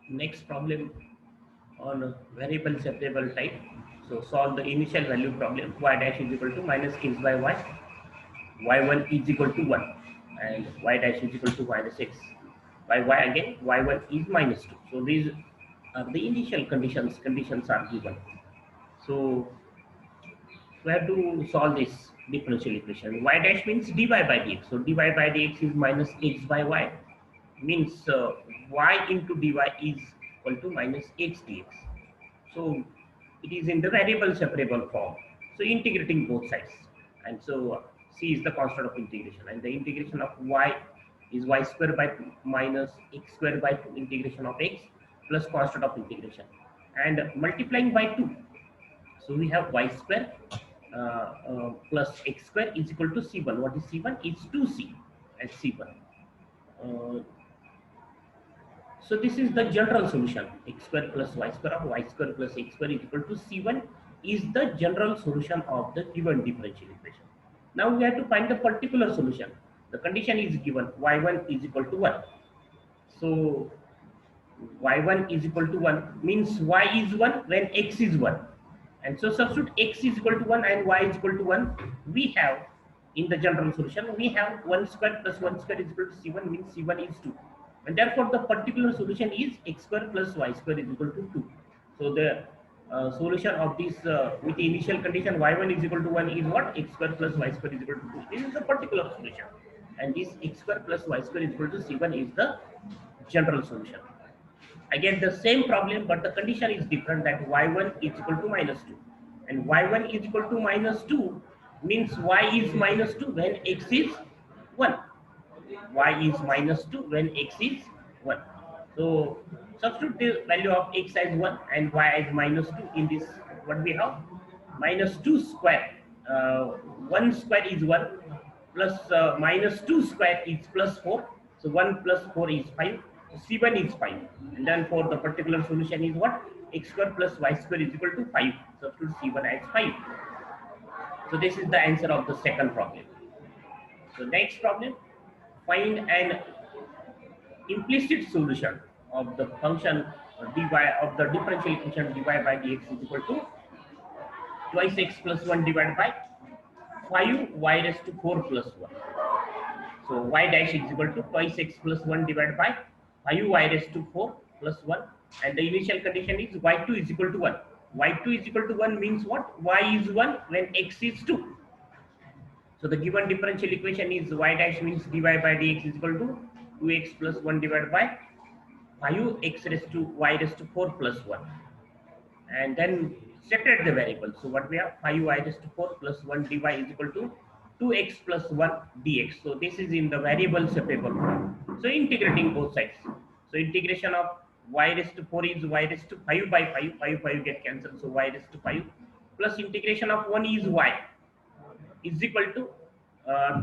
Next problem on variable separable type. So solve the initial value problem. Y dash is equal to minus x by y, y1 is equal to 1, and y dash is equal to minus x by y. Again y1 is minus 2. So these are the initial conditions are given. So we have to solve this differential equation. Y dash means dy by dx. So dy by dx is minus x by y, means y into dy is equal to minus x dx. So it is in the variable separable form. So integrating both sides. And so c is the constant of integration. And the integration of y is y square by 2 minus x square by 2 integration of x plus constant of integration. And multiplying by 2. So we have y square plus x square is equal to c1. What is c1? It's 2c as c1. Uh, So this is the general solution. X square plus y square of y square plus x square is equal to C1 is the general solution of the given differential equation. Now we have to find the particular solution. The condition is given y1 is equal to 1. So y1 is equal to 1 means y is 1 when x is 1. And so substitute x is equal to 1 and y is equal to 1. We have in the general solution, we have 1 square plus 1 square is equal to c1 means c1 is 2. And therefore the particular solution is x square plus y square is equal to 2. So the solution of this with the initial condition y1 is equal to 1 is what? X square plus y square is equal to 2. This is the particular solution. And this x square plus y square is equal to c1 is the general solution. Again the same problem, but the condition is different, that y1 is equal to minus 2. And y1 is equal to minus 2 means y is minus 2 when x is 1. Y is minus 2 when x is 1. So substitute the value of x as 1 and y as minus 2 in this. What we have? Minus 2 square. 1 square is 1 plus minus 2 square is plus 4. So 1 plus 4 is 5. So C1 is 5. And then for the particular solution is what? X square plus y square is equal to 5. Substitute C1 as 5. So this is the answer of the second problem. So next problem, find an implicit solution of the function dy of the differential equation dy by dx is equal to twice x plus 1 divided by 5 y raised to 4 plus 1. So y dash is equal to twice x plus 1 divided by 5 y raised to 4 plus 1. And the initial condition is y2 is equal to 1. Y2 is equal to 1 means what? Y is 1 when x is 2. So the given differential equation is y dash means dy by dx is equal to 2x plus 1 divided by 5x raised to y raised to 4 plus 1. And then separate the variable. So what we have? 5y raised to 4 plus 1 dy is equal to 2x plus 1 dx. So this is in the variable separable form. So integrating both sides. So integration of y raised to 4 is y raised to 5 by 5. 5 get cancelled. So y raised to 5 plus integration of 1 is y is equal to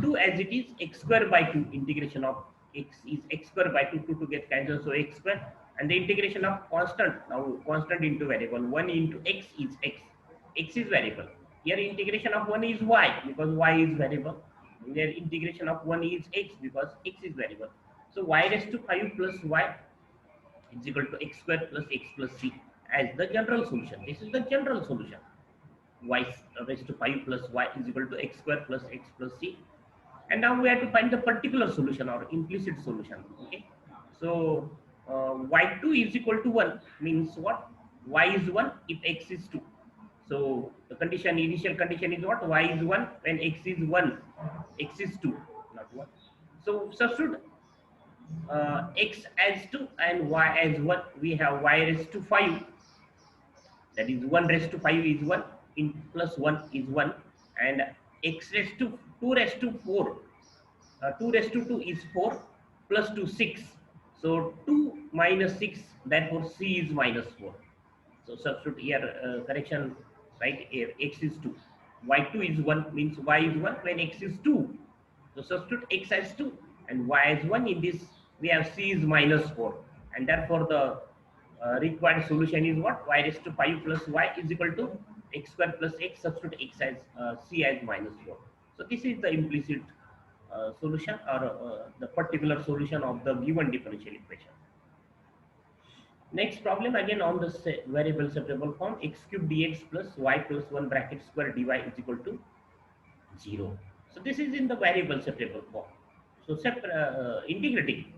2 as it is x square by 2. Integration of x is x square by 2, 2 to get cancelled, so x square. And the integration of constant, now constant into variable, 1 into x is x is variable. Here integration of 1 is y because y is variable. Here integration of 1 is x because x is variable. So y raised to 5 plus y is equal to x square plus x plus c as the general solution. This is the general solution. Y raised to 5 plus y is equal to x square plus x plus c. And now we have to find the particular solution or implicit solution. Okay, so y2 is equal to 1 means what? Y is 1 if x is 2. So the condition, initial condition is what? Y is 1 when x is 1, x is 2, not 1. So substitute x as 2 and y as 1. We have y raised to 5, that is 1 raised to 5 is 1 in plus 1 is 1, and x raised to 2 raised to 4, 2 raised to 2 is 4 plus 2 6. So 2 minus 6, therefore c is minus 4. So substitute here correction, right? Here x is 2, y2 is 1 means y is 1 when x is 2. So substitute x as 2 and y as 1. In this we have c is minus 4, and therefore the required solution is what? Y raised to 5 plus y is equal to x square plus x. Substitute x as c as minus 4. So this is the implicit solution or the particular solution of the given differential equation. Next problem again on the variable separable form, x cube dx plus y plus 1 bracket square dy is equal to 0. So this is in the variable separable form. So integrating,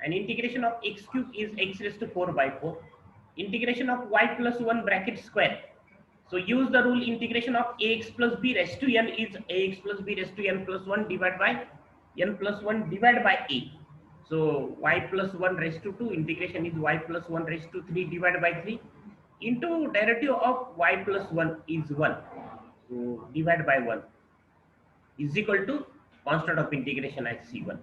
and integration of x cube is x raised to 4 by 4. Integration of y plus 1 bracket square. So use the rule, integration of ax plus b raised to n is ax plus b raised to n plus 1 divided by n plus 1 divided by a. So y plus 1 raised to 2, integration is y plus 1 raised to 3 divided by 3 into derivative of y plus 1 is 1. So divided by 1 is equal to constant of integration as c1,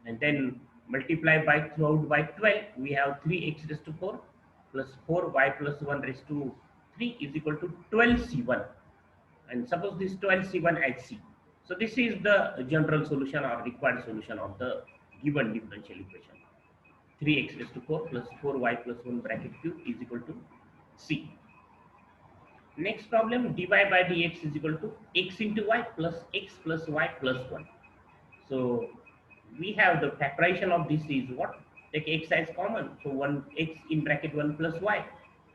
and then multiply by throughout by 12, we have 3x raised to 4 plus 4y plus 1 raised to 3 is equal to 12c1, and suppose this 12c1 as c. So this is the general solution or required solution of the given differential equation. 3x raised to 4 plus 4y plus 1 bracket cube is equal to c. Next problem, dy by dx is equal to x into y plus y plus 1. So we have the factorization of this is what? Take x as common. So 1 x in bracket 1 plus y,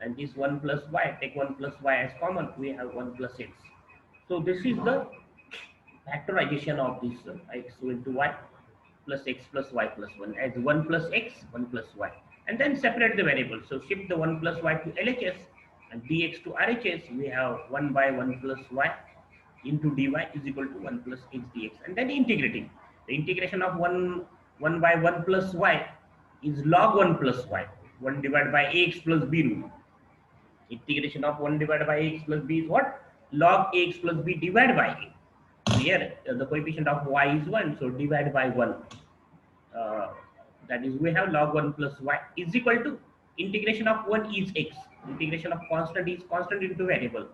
and this 1 plus y, take 1 plus y as common. We have 1 plus x. So this is the factorization of this x into y plus x plus y plus 1 as 1 plus x, 1 plus y. And then separate the variables. So shift the 1 plus y to LHS and dx to RHS. We have 1 by 1 plus y into dy is equal to 1 plus x dx. And then integrating. The integration of 1 by 1 plus y is log 1 plus y. 1 divided by ax plus b rule. Integration of 1 divided by ax plus b is what? Log ax plus b divided by a. Here the coefficient of y is 1, so divide by 1. That is, we have log 1 plus y is equal to integration of 1 is x. Integration of constant is constant into variable.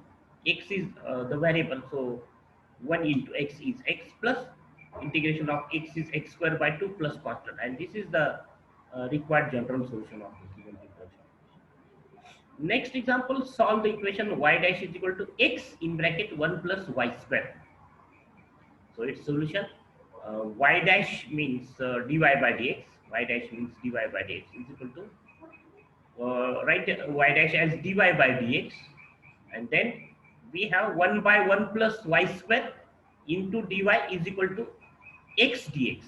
X is the variable, so 1 into x is x plus integration of x is x square by 2 plus constant, and this is the required general solution of this given differential. Next example, solve the equation y dash is equal to x in bracket 1 plus y square. So its solution, y dash means dy by dx, y dash means dy by dx is equal to, write y dash as dy by dx, and then we have 1 by 1 plus y square into dy is equal to x dx,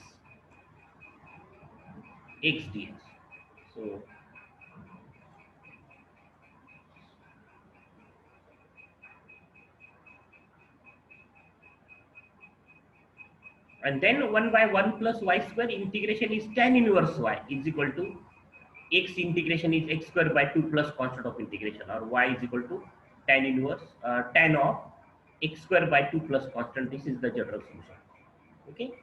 x dx. So and then 1 by 1 plus y square integration is tan inverse y is equal to x integration is x square by 2 plus constant of integration, or y is equal to tan inverse tan of x square by 2 plus constant. This is the general solution. Okay,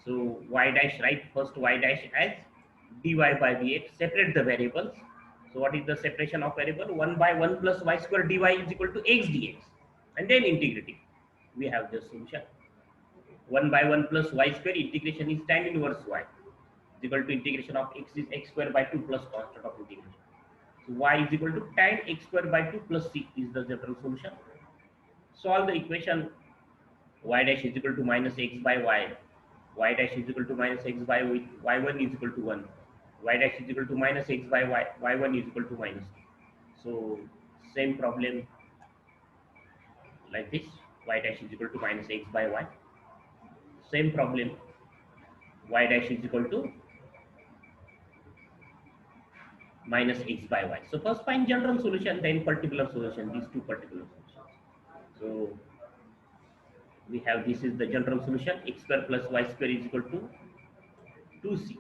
so y dash, write first y dash as dy by dx, separate the variables. So what is the separation of variable? 1 by 1 plus y square dy is equal to x dx, and then integrating, we have the solution. 1 by 1 plus y square integration is tan inverse y is equal to integration of x is x square by 2 plus constant of integration. So y is equal to tan x square by 2 plus c is the general solution. Solve the equation, y dash is equal to minus x by y dash is equal to minus x by with y1 is equal to 1, y dash is equal to minus x by y1 is equal to minus 2. So same problem like this, y dash is equal to minus x by y. Same problem, y dash is equal to minus x by y. So first find general solution, then particular solution, these two particular solutions. So we have, this is the general solution, x square plus y square is equal to 2c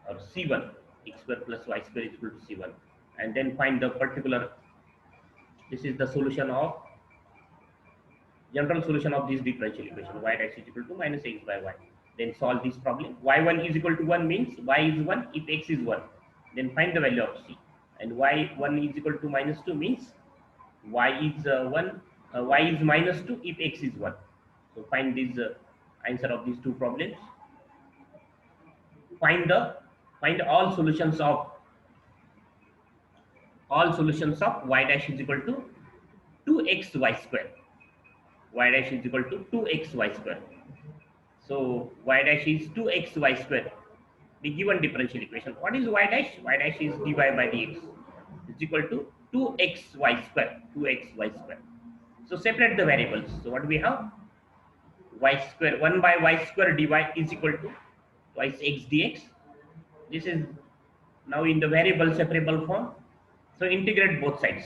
or c1, x square plus y square is equal to c1, and then find the particular, this is the solution of general solution of this differential equation, y dash is equal to minus x by y. Then solve this problem. Y1 is equal to 1 means y is 1 if x is 1. Then find the value of c. And y1 is equal to minus 2 means y is y is minus 2 if x is 1. So find this answer of these two problems. Find all solutions of y dash is equal to 2xy square. Y dash is equal to 2xy square. So y dash is 2xy square. The given differential equation. What is y dash? Y dash is dy by dx. is equal to 2xy square, 2xy square. So separate the variables. So what we have? Y square, 1 by y square dy is equal to twice x dx. This is now in the variable separable form. So integrate both sides.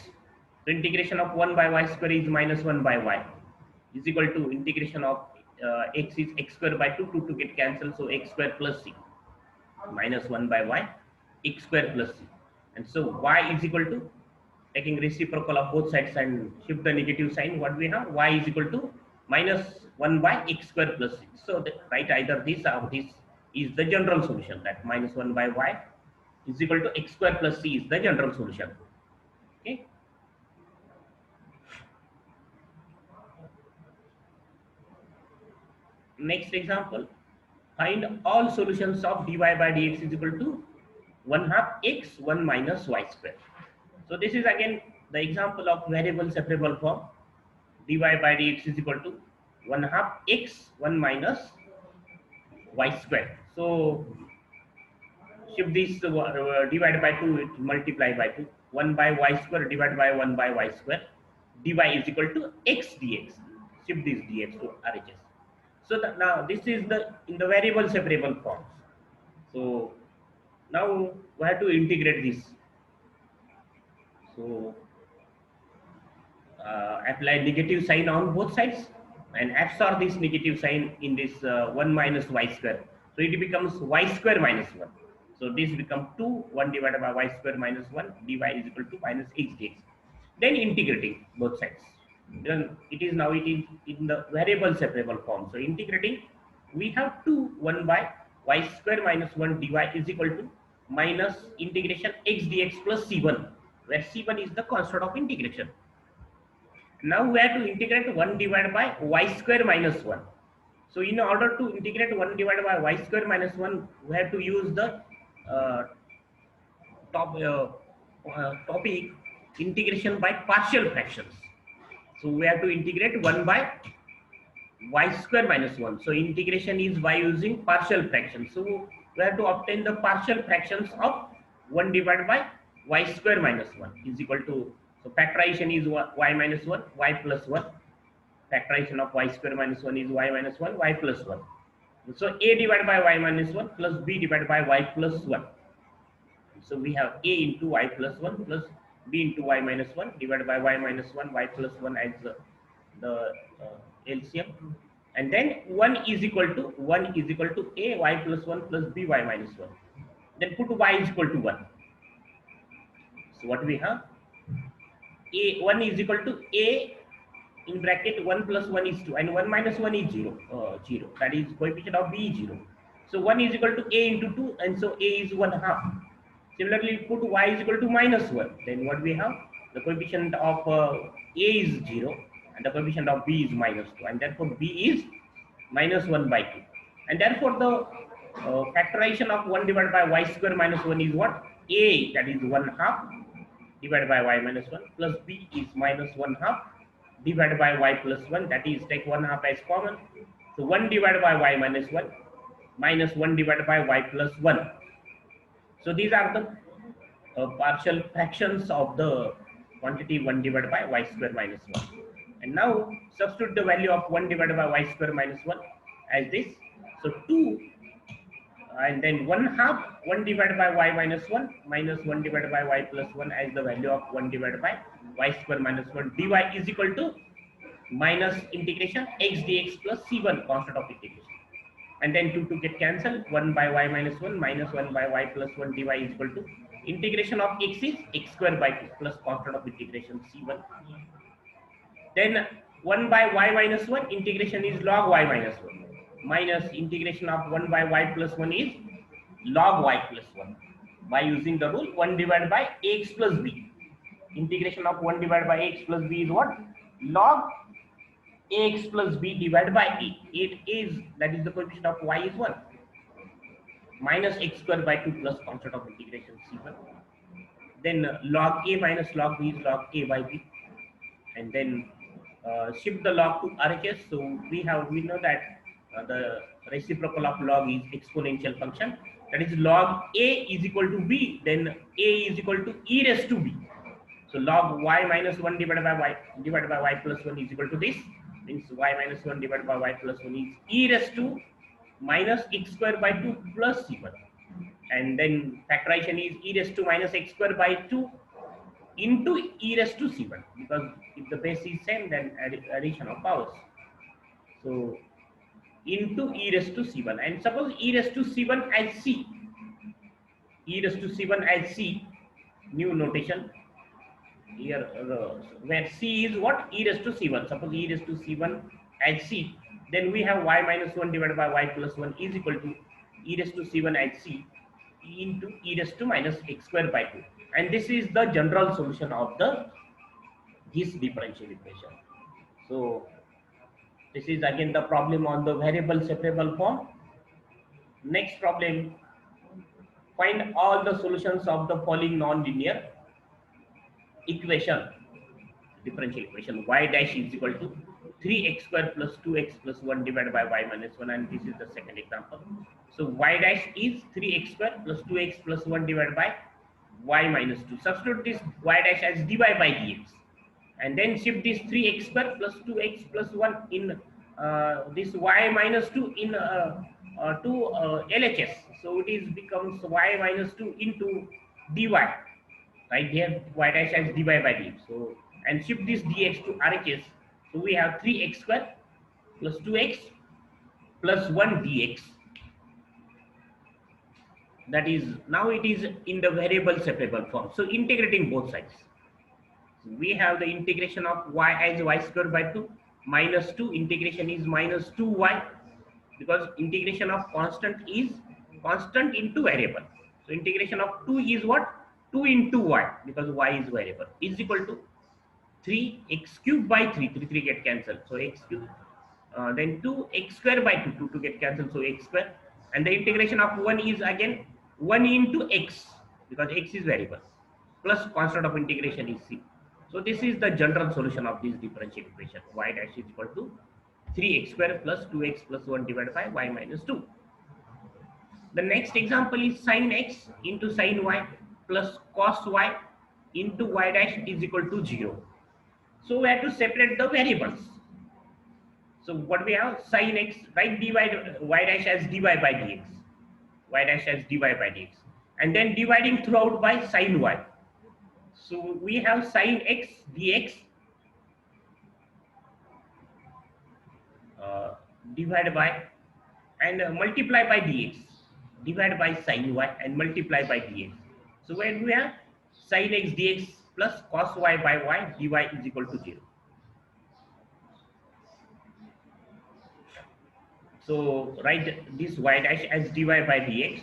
So integration of 1 by y square is minus 1 by y is equal to integration of x is x square by 2, 2 to get cancelled. So x square plus c minus 1 by y, x square plus c. And so y is equal to, taking reciprocal of both sides and shift the negative sign, what we have? Y is equal to minus 1 by x square plus c. So write either this or this is the general solution, that minus 1 by y is equal to x square plus c is the general solution. Okay. Next example, find all solutions of dy by dx is equal to 1 half x 1 minus y square. So this is again the example of variable separable form. Dy by dx is equal to 1 half x 1 minus y square. So shift this divided by 2, it multiply by 2. 1 by y square divided by 1 by y square. Dy is equal to x dx. Shift this dx to RHS. So now this is the in the variable separable form. So now we have to integrate this. So apply negative sign on both sides and absorb this negative sign in this 1 minus y square. So it becomes y square minus 1. So this becomes 2, 1 divided by y square minus 1, dy is equal to minus x dx. Then integrating both sides. Then it is now it is in the variable separable form. So integrating, we have 2, 1 by y square minus 1 dy is equal to minus integration x dx plus c1, where c1 is the constant of integration. Now we have to integrate 1 divided by y square minus 1. So in order to integrate 1 divided by y square minus 1, we have to use the topic integration by partial fractions. So we have to integrate 1 by y square minus 1. So integration is by using partial fractions. So we have to obtain the partial fractions of 1 divided by y square minus 1 is equal to, so factorization is y minus 1, y plus 1. Factorization of y square minus 1 is y minus 1, y plus 1. So a divided by y minus 1 plus b divided by y plus 1. So we have a into y plus 1 plus b into y minus 1 divided by y minus 1, y plus 1 as the LCM. And then 1 is equal to a y plus 1 plus b y minus 1. Then put y is equal to 1. So what we have? A 1 is equal to a in bracket 1 plus 1 is 2 and 1 minus 1 is 0. 0. That is coefficient of b is 0. So 1 is equal to a into 2 and so a is 1 half. Similarly, put y is equal to minus 1. Then what we have? The coefficient of a is 0 and the coefficient of b is minus 2 and therefore b is minus 1 by 2. And therefore the factorization of 1 divided by y square minus 1 is what? A, that is 1 half divided by y minus 1 plus b is minus 1 half divided by y plus 1, that is take 1 half as common. So 1 divided by y minus 1 minus 1 divided by y plus 1. So these are the partial fractions of the quantity 1 divided by y square minus 1. And now substitute the value of 1 divided by y square minus 1 as this. So 2 and then 1 half 1 divided by y minus 1 minus 1 divided by y plus 1 as the value of 1 divided by y square minus 1 dy is equal to minus integration x dx plus c1 constant of integration. And then 2 to get cancelled, 1 by y minus 1 minus 1 by y plus 1 dy is equal to integration of x is x square by 2 plus constant of integration c1. Then 1 by y minus 1 integration is log y minus 1 minus integration of 1 by y plus 1 is log y plus 1 by using the rule 1 divided by ax plus b. Integration of 1 divided by ax plus b is what? Log ax plus b divided by e. It is, that is the coefficient of y is 1 minus x square by 2 plus constant of integration c1. Then log a minus log b is log a by b. And then shift the log to RHS. So we know that the reciprocal of log is exponential function, that is log a is equal to b, then a is equal to e raised to b. So log y minus 1 divided by y plus 1 is equal to this. Means y minus 1 divided by y plus 1 is e raised to minus x square by 2 plus c1. And then factorization is e raised to minus x square by 2 into e raised to c1, because if the base is same, then addition of powers. So into e raised to c1, and suppose e raised to c1 as c, e raised to c1 as c, new notation here, where c is what, e raised to c1. Suppose e raised to c1 as c, then we have y minus 1 divided by y plus 1 is equal to e raised to c1 as c into e raised to minus x square by 2. And this is the general solution of this differential equation. So this is again the problem on the variable separable form. Next problem, find all the solutions of the following non-linear equation, differential equation. Y dash is equal to 3x square plus 2x plus 1 divided by y minus 1, and this is the second example. So y dash is 3x square plus 2x plus 1 divided by y minus 2. Substitute this y dash as dy by dx, and then shift this 3x square plus 2x plus 1 in this y minus 2 in to LHS. So it is becomes y minus 2 into dy, right here y dash as dy by dx. So and shift this dx to RHS. So we have 3x square plus 2x plus 1 dx. That is, now it is in the variable separable form. So integrating both sides, we have the integration of y as y square by 2 minus 2, integration is minus 2y, because integration of constant is constant into variable. So integration of 2 is what, 2 into y, because y is variable, is equal to 3x cube by 3, 3 get cancelled, so x cube, then 2x square by 2, 2 get cancelled, so x square, and the integration of 1 is again 1 into x, because x is variable, plus constant of integration is c. So this is the general solution of this differential equation. Y dash is equal to 3x square plus 2x plus 1 divided by y minus 2. The next example is sin x into sin y plus cos y into y dash is equal to 0. So we have to separate the variables. So what we have, sin x, right, divide y dash as dy by dx, y dash as dy by dx, and then dividing throughout by sin y. So we have sin x dx divided by and multiply by dx, divided by sin y and multiply by dx. So when we have sin x dx plus cos y by y dy is equal to 0. So write this y dash as dy by dx,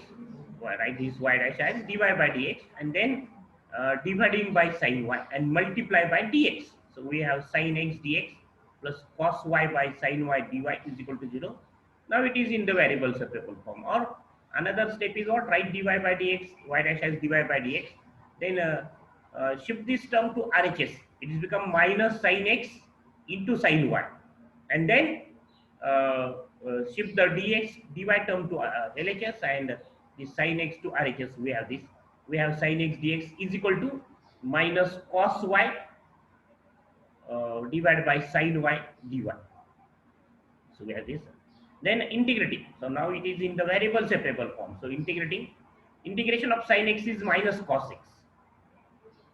write this y dash as dy by dx, and then dividing by sin y and multiply by dx. So we have sin x dx plus cos y by sin y dy is equal to 0. Now it is in the variable separable form. Or another step is what, write dy by dx, y dash as dy by dx, then shift this term to RHS. It is become minus sin x into sin y, and then shift the dx dy term to LHS, and the sin x to RHS. We have this. We have sin x dx is equal to minus cos y divided by sin y dy. So we have this. Then integrating. So now it is in the variable separable form. So integration of sin x is minus cos x,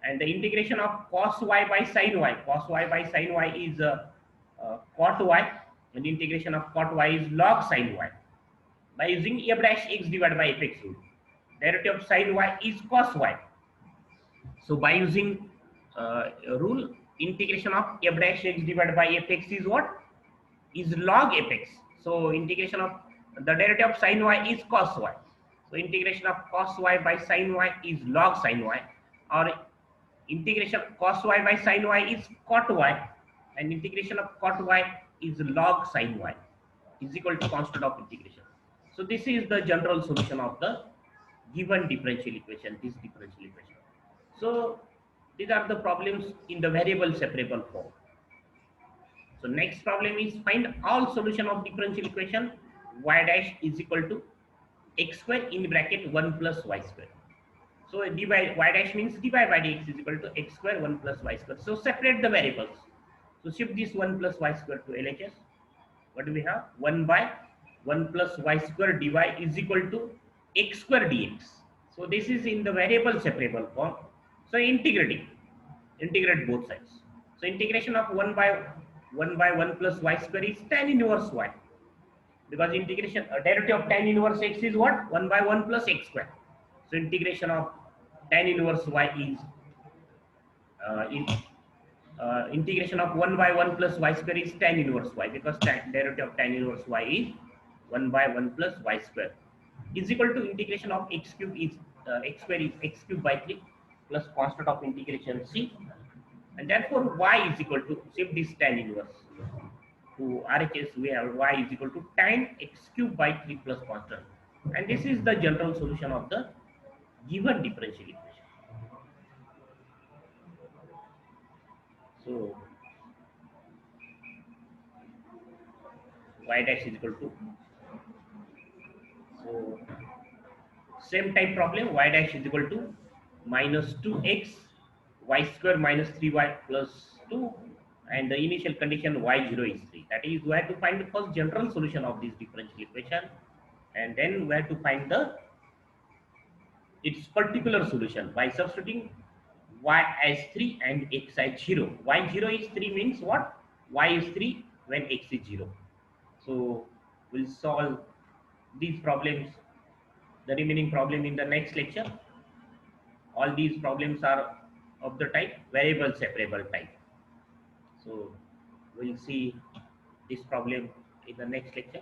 and the integration of cos y by sin y. Cos y by sin y is cot y, and the integration of cot y is log sin y by using f dash x divided by fx rule. Derivative of sin y is cos y. So by using rule, integration of f dash x divided by fx is what? Is log fx. So integration of the derivative of sin y is cos y. So integration of cos y by sin y is log sin y, or integration of cos y by sin y is cot y, and integration of cot y is log sin y is equal to constant of integration. So this is the general solution of the given differential equation, this differential equation. So these are the problems in the variable separable form. So next problem is find all solution of differential equation y dash is equal to x square in bracket 1 plus y square. So dy y dash means dy by dx is equal to x square 1 plus y square. So separate the variables. So shift this 1 plus y square to LHS. What do we have? 1 by 1 plus y square dy is equal to x square dx. So this is in the variable separable form. So integrate both sides. So integration of 1 plus y square is tan inverse y, because integration derivative of tan inverse x is what? 1 by 1 plus x square. So integration of tan inverse y is in integration of 1 by 1 plus y square is tan inverse y, because derivative of tan inverse y is 1 by 1 plus y square is equal to integration of x cube is x square is x cube by 3 plus constant of integration c, and therefore y is equal to, shift this tan inverse to RHS, we have y is equal to tan x cube by 3 plus constant, and this is the general solution of the given differential equation. So y dash is equal to, so same type problem, y dash is equal to minus 2x y square minus 3y plus 2, and the initial condition y0 is 3. That is, we have to find the first general solution of this differential equation, and then we have to find the its particular solution by substituting y as 3 and x as 0. Y0 is 3 means what? Y is 3 when x is 0. So we'll solve these problems, the remaining problem in the next lecture. All these problems are of the type variable separable type. So we'll see this problem in the next lecture.